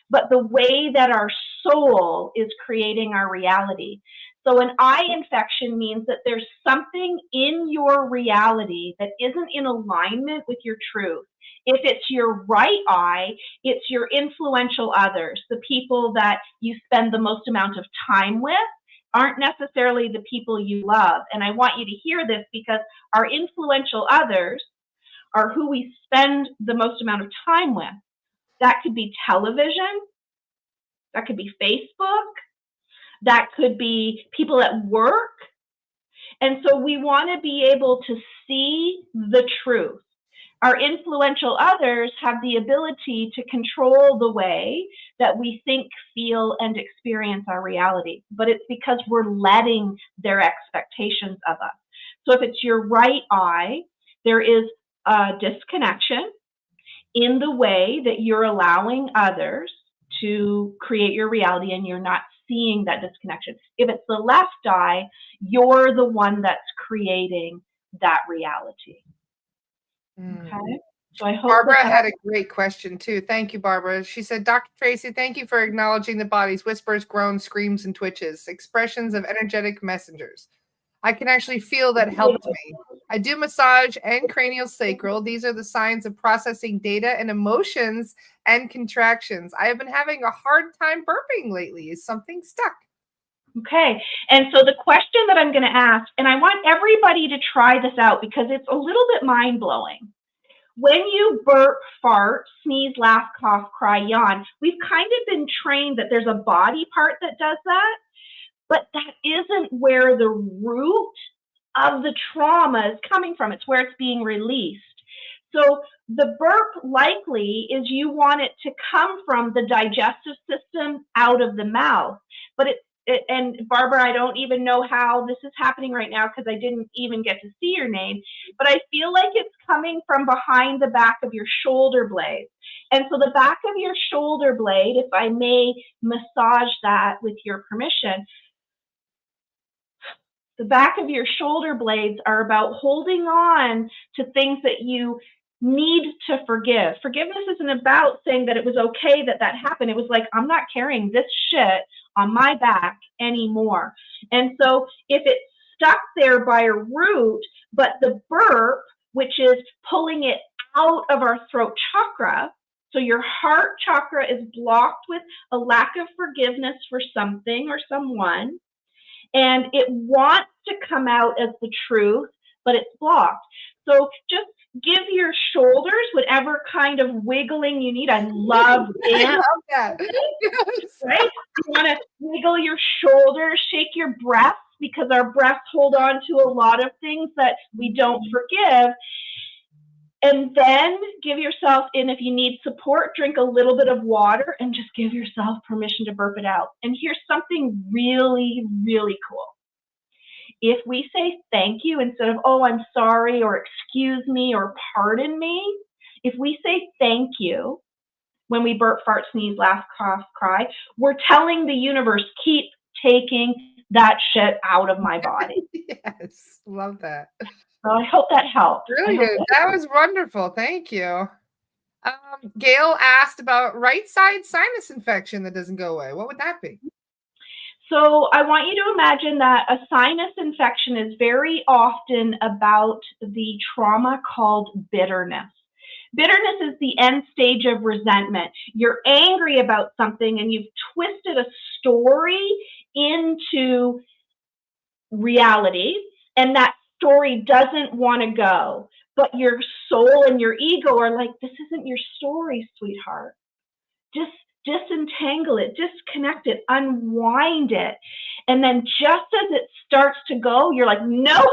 but the way that our soul is creating our reality. So an eye infection means that there's something in your reality that isn't in alignment with your truth. If it's your right eye, it's your influential others, the people that you spend the most amount of time with aren't necessarily the people you love. And I want you to hear this, because our influential others are who we spend the most amount of time with. That could be television, that could be Facebook, that could be people at work. And so we want to be able to see the truth. Our influential others have the ability to control the way that we think, feel, and experience our reality. But it's because we're letting their expectations of us. So if it's your right eye, there is a disconnection in the way that you're allowing others to create your reality, and you're not seeing that disconnection. If it's the left eye, you're the one that's creating that reality. Okay. So I hope Barbara had a great question too. Thank you, Barbara. She said, Dr. Traci, thank you for acknowledging the body's whispers, groans, screams, and twitches, expressions of energetic messengers. I can actually feel that helped me. I do massage and cranial sacral. These are the signs of processing data and emotions and contractions. I have been having a hard time burping lately. Is something stuck? Okay. And so the question that I'm going to ask, and I want everybody to try this out because it's a little bit mind-blowing. When you burp, fart, sneeze, laugh, cough, cry, yawn, we've kind of been trained that there's a body part that does that, but that isn't where the root of the trauma is coming from. It's where it's being released. So the burp likely is you want it to come from the digestive system out of the mouth, but and Barbara, I don't even know how this is happening right now because I didn't even get to see your name, but I feel like it's coming from behind the back of your shoulder blade. And so the back of your shoulder blade, if I may massage that with your permission, the back of your shoulder blades are about holding on to things that you need to forgive. Forgiveness isn't about saying that it was okay that that happened. It was like, I'm not carrying this shit on my back anymore. And so if it's stuck there by a root, but the burp, which is pulling it out of our throat chakra, so your heart chakra is blocked with a lack of forgiveness for something or someone, and it wants to come out as the truth, but it's blocked. So just give your shoulders whatever kind of wiggling you need. I love I dance. love that. Yes. Right? You want to wiggle your shoulders, shake your breaths, because our breaths hold on to a lot of things that we don't forgive. And then give yourself, and if you need support, drink a little bit of water and just give yourself permission to burp it out. And here's something really, really cool. If we say thank you instead of, oh, I'm sorry, or excuse me, or pardon me, if we say thank you when we burp, fart, sneeze, laugh, cough, cry, we're telling the universe, keep taking that shit out of my body. Yes, love that. So I hope that helped. Brilliant. That was wonderful. Thank you. Gail asked about right side sinus infection that doesn't go away. What would that be? So I want you to imagine that a sinus infection is very often about the trauma called bitterness. Bitterness is the end stage of resentment. You're angry about something and you've twisted a story into reality, and that story doesn't want to go. But your soul and your ego are like, this isn't your story, sweetheart. Just disentangle it, disconnect it, unwind it. And then just as it starts to go, you're like, nope,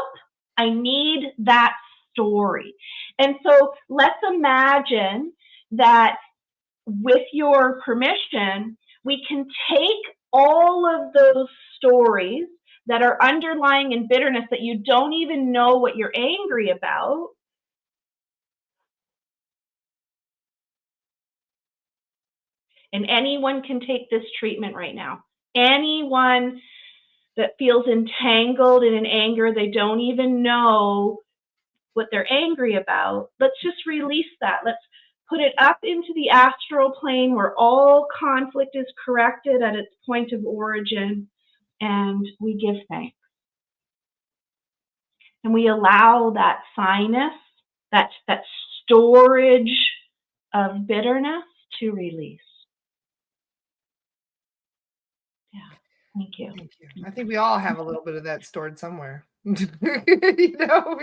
I need that story. And so let's imagine that with your permission, we can take all of those stories that are underlying in bitterness that you don't even know what you're angry about. And anyone can take this treatment right now. Anyone that feels entangled in an anger they don't even know what they're angry about, let's just release that. Let's put it up into the astral plane where all conflict is corrected at its point of origin, and we give thanks. And we allow that sinus, that storage of bitterness to release. Yeah, thank you. Thank you. I think we all have a little bit of that stored somewhere. You know,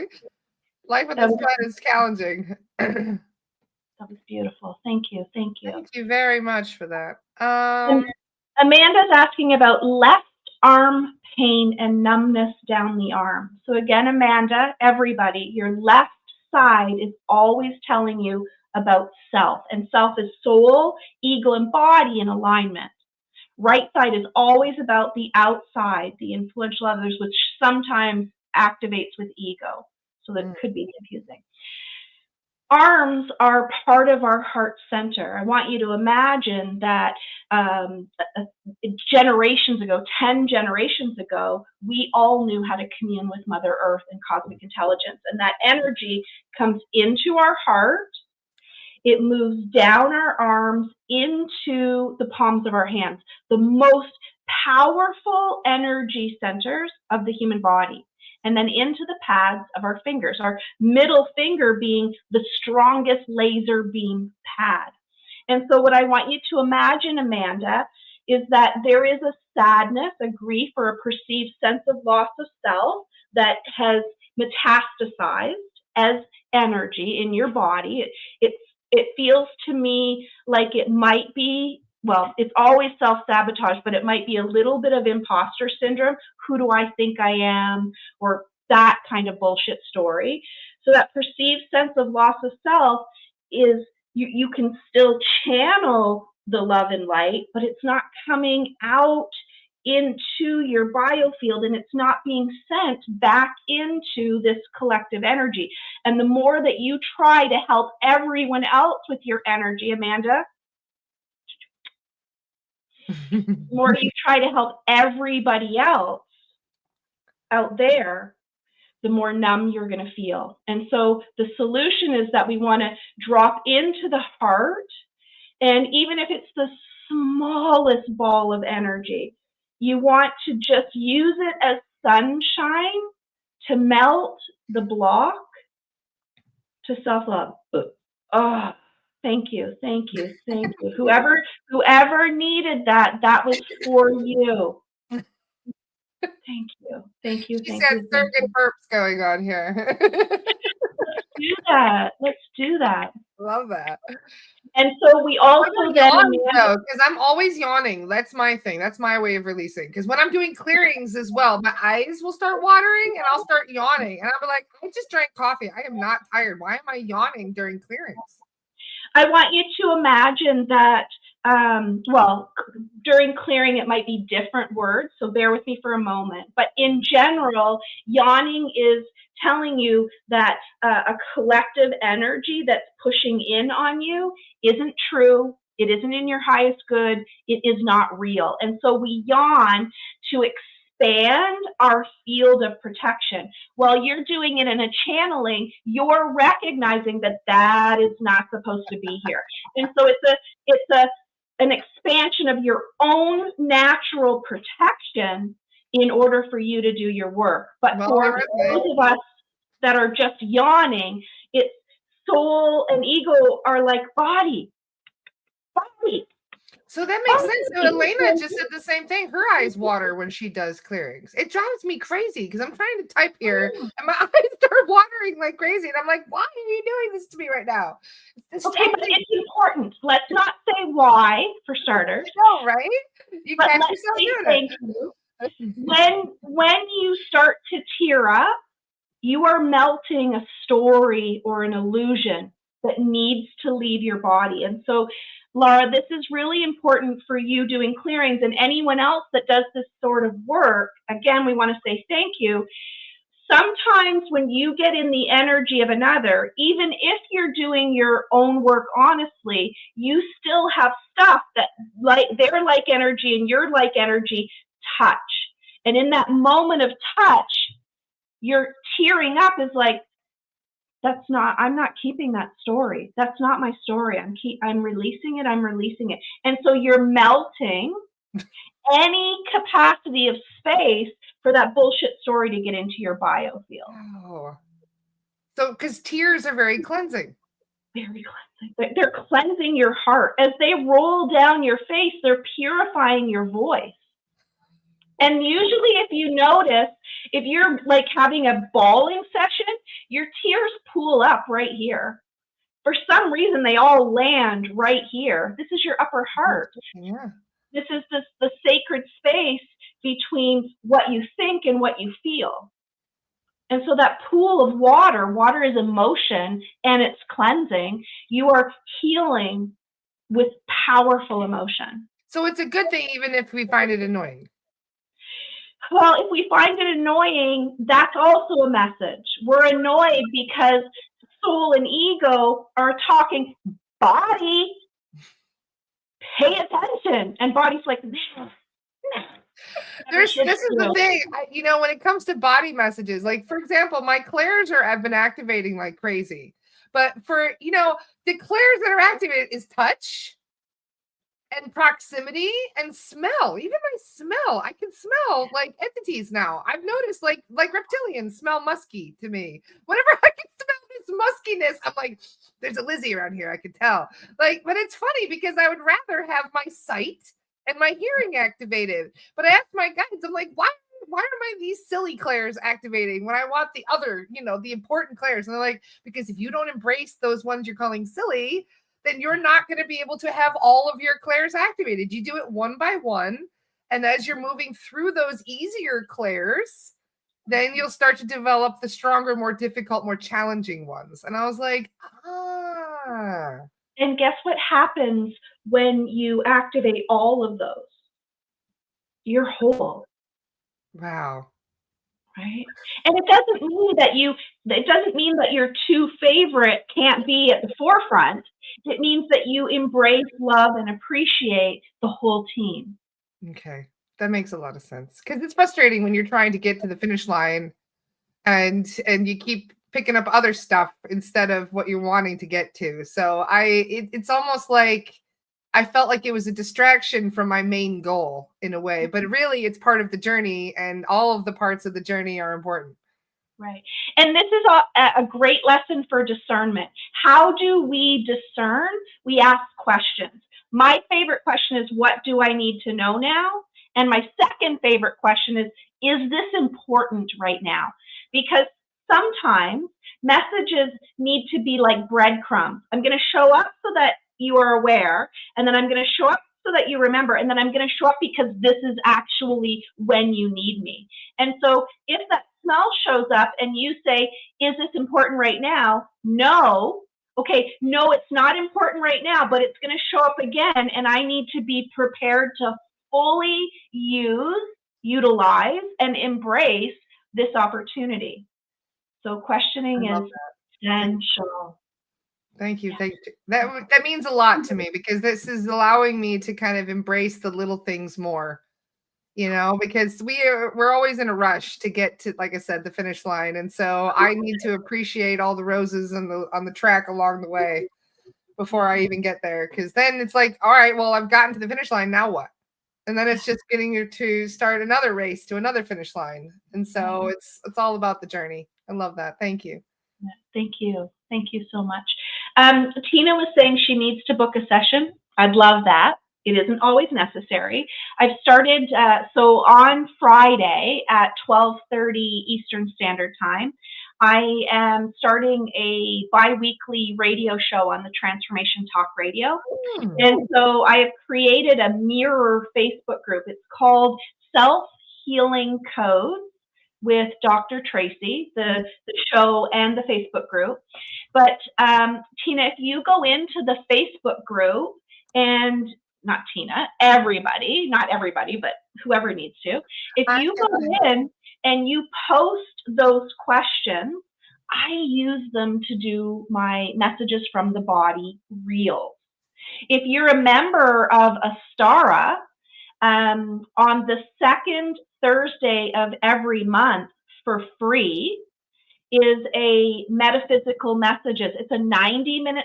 life with this plant is challenging. That was beautiful. Thank you. Thank you. Thank you very much for that. Amanda's asking about left arm pain and numbness down the arm. So again, Amanda, everybody, your left side is always telling you about self, and self is soul, ego, and body in alignment. Right side is always about the outside, the influential others, which sometimes activates with ego. So that could be confusing. Arms are part of our heart center. I want you to imagine that generations ago, 10 generations ago, we all knew how to commune with Mother Earth and cosmic intelligence. And that energy comes into our heart. It moves down our arms into the palms of our hands, the most powerful energy centers of the human body, and then into the pads of our fingers, our middle finger being the strongest laser beam pad. And so what I want you to imagine, Amanda, is that there is a sadness, a grief, or a perceived sense of loss of self that has metastasized as energy in your body. It feels to me like it might be, well, it's always self-sabotage, but it might be a little bit of imposter syndrome. Who do I think I am? Or that kind of bullshit story. So that perceived sense of loss of self is, you can still channel the love and light, but it's not coming out into your biofield, and it's not being sent back into this collective energy. And the more that you try to help everyone else with your energy, Amanda, the more you try to help everybody else out there, the more numb you're going to feel. And so the solution is that we want to drop into the heart, and even if it's the smallest ball of energy, you want to just use it as sunshine to melt the block to self-love. Oh, thank you, thank you, thank you. Whoever needed that, that was for you. Thank you. Thank you. She Thank said you. Thank circuit you. burps going on here. Let's do that. Let's do that. Love that. And so we What also about then, yawns Amanda, though? Because I'm always yawning. That's my thing. That's my way of releasing. Because when I'm doing clearings as well, my eyes will start watering and I'll start yawning. And I'll be like, I just drank coffee. I am not tired. Why am I yawning during clearings? I want you to imagine that, well, during clearing, it might be different words, so bear with me for a moment. But in general, yawning is telling you that a collective energy that's pushing in on you isn't true. It isn't in your highest good. It is not real. And so we yawn to expand our field of protection. While you're doing it in a channeling, you're recognizing that that is not supposed to be here. And so an expansion of your own natural protection in order for you to do your work. But for those of us that are just yawning, it's soul and ego are like body. So that makes sense. So Elena just said the same thing. Her eyes water when she does clearings. It drives me crazy because I'm trying to type here and my eyes start watering like crazy. And I'm like, why are you doing this to me right now? Okay, but it's important. Let's not say why, for starters. No, right? You but catch let's yourself say doing thank you. When you start to tear up, you are melting a story or an illusion that needs to leave your body. And so, Laura, this is really important for you doing clearings and anyone else that does this sort of work. Again, we want to say thank you. Sometimes when you get in the energy of another, even if you're doing your own work honestly, you still have stuff that like their like energy and your like energy touch. And in that moment of touch, you're tearing up is like, I'm not keeping that story. That's not my story. I'm releasing it. I'm releasing it. And so you're melting any capacity of space for that bullshit story to get into your biofield. Oh. So, because tears are very cleansing. Very cleansing. They're cleansing your heart. As they roll down your face, they're purifying your voice. And usually if you notice, if you're like having a bawling session, your tears pool up right here. For some reason, they all land right here. This is your upper heart. Yeah. This is the sacred space between what you think and what you feel. And so that pool of water is emotion and it's cleansing. You are healing with powerful emotion. So it's a good thing even if we find it annoying. Well, if we find it annoying, that's also a message. We're annoyed because soul and ego are talking, body, pay attention. And body's like, this is the thing, when it comes to body messages, like for example, my clairs have been activating like crazy. But for, the clairs that are activated is touch and proximity and smell. Even my smell, I can smell like entities now. I've noticed like reptilians smell musky to me. Whenever I can smell this muskiness, I'm like, there's a Lizzie around here. I can tell. Like, but it's funny because I would rather have my sight and my hearing activated. But I asked my guides, I'm like, why are these silly clairs activating when I want the other, the important clairs? And they're like, because if you don't embrace those ones you're calling silly, then you're not going to be able to have all of your clairs activated. You do it one by one. And as you're moving through those easier clairs, then you'll start to develop the stronger, more difficult, more challenging ones. And I was like, ah. And guess what happens when you activate all of those? You're whole. Wow. Right? And it doesn't mean that your two favorite can't be at the forefront. It means that you embrace, love, and appreciate the whole team. Okay. That makes a lot of sense. Because it's frustrating when you're trying to get to the finish line and you keep picking up other stuff instead of what you're wanting to get to. So it's almost like I felt like it was a distraction from my main goal in a way, but really it's part of the journey and all of the parts of the journey are important. Right. And this is a great lesson for discernment. How do we discern? We ask questions. My favorite question is, what do I need to know now? And my second favorite question is this important right now? Because sometimes messages need to be like breadcrumbs. I'm going to show up so that you are aware, and then I'm going to show up so that you remember, and then I'm going to show up because this is actually when you need me. And so if that smell shows up and you say, is this important right now? No. Okay, no, it's not important right now, but it's going to show up again, and I need to be prepared to fully utilize, and embrace this opportunity. So questioning is essential. Thank you. Thank you. That means a lot to me, because this is allowing me to kind of embrace the little things more, because we're always in a rush to get to, like I said, the finish line. And so I need to appreciate all the roses on the track along the way before I even get there. Because then it's like, all right, well, I've gotten to the finish line. Now what? And then it's just getting you to start another race to another finish line. And so it's all about the journey. I love that. Thank you. Thank you. Thank you so much. Tina was saying she needs to book a session. I'd love that. It isn't always necessary. I've started, so on Friday at 12:30 Eastern Standard Time, I am starting a bi-weekly radio show on the Transformation Talk Radio. And so I have created a mirror Facebook group. It's called Self-Healing Codes with Dr. Traci, the show and the Facebook group. But Tina, if you go into the Facebook group, and not Tina, everybody, not everybody, but whoever needs to, if you go in and you post those questions, I use them to do my messages from the body reels. If you're a member of Astara, on the second Thursday of every month for free is a metaphysical messages. It's a 90-minute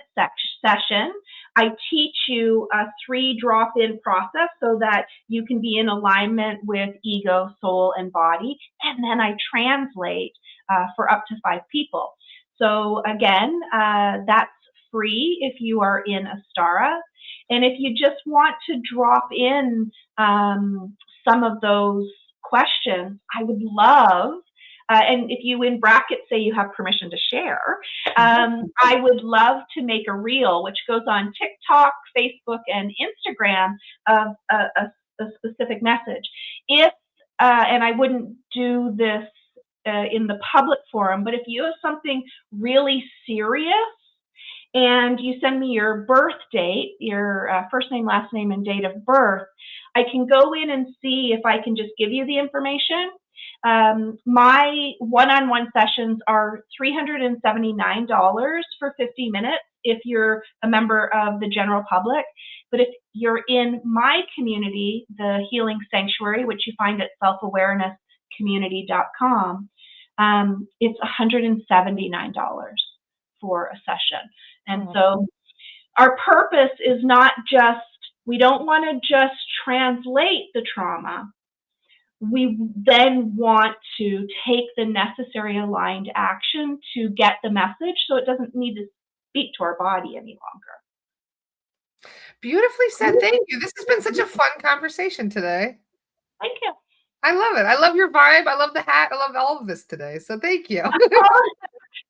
session. I teach you a 3 drop-in process so that you can be in alignment with ego, soul, and body. And then I translate for up to 5 people. So again, that's free if you are in Astara. And if you just want to drop in some of those questions, I would love, and if you in brackets say you have permission to share, I would love to make a reel, which goes on TikTok, Facebook, and Instagram of a specific message. If, and I wouldn't do this in the public forum, but if you have something really serious, and you send me your birth date, your first name, last name, and date of birth, I can go in and see if I can just give you the information. My one-on-one sessions are $379 for 50 minutes if you're a member of the general public. But if you're in my community, the Healing Sanctuary, which you find at selfawarenesscommunity.com, it's $179 for a session. And so our purpose is not just, we don't want to just translate the trauma. We then want to take the necessary aligned action to get the message so it doesn't need to speak to our body any longer. Beautifully said. Thank you. This has been such a fun conversation today. Thank you. I love it. I love your vibe. I love the hat. I love all of this today. So thank you.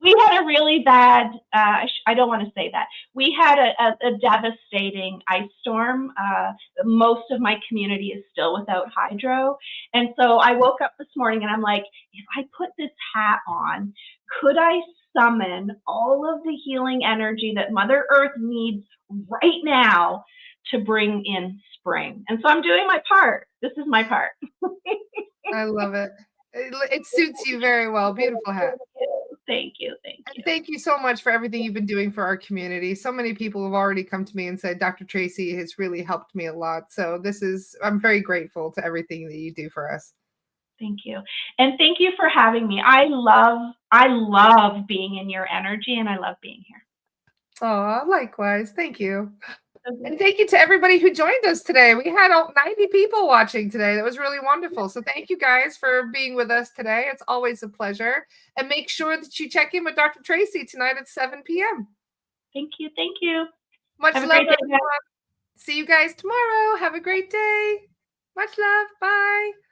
We had a really bad, I don't want to say that. We had a devastating ice storm. Most of my community is still without hydro. And so I woke up this morning and I'm like, if I put this hat on, could I summon all of the healing energy that Mother Earth needs right now to bring in spring? And so I'm doing my part. This is my part. I love it. It suits you very well. Beautiful hat. Thank you. Thank you. And thank you so much for everything you've been doing for our community. So many people have already come to me and said, Dr. Traci has really helped me a lot. So I'm very grateful to everything that you do for us. Thank you. And thank you for having me. I love being in your energy and I love being here. Oh, likewise. Thank you. And thank you to everybody who joined us today. We had 90 people watching today. That was really wonderful. So thank you guys for being with us today. It's always a pleasure. And make sure that you check in with Dr. Traci tonight at 7 p.m. Thank you. Thank you. Much love, everyone. See you guys tomorrow. Have a great day. Much love. Bye.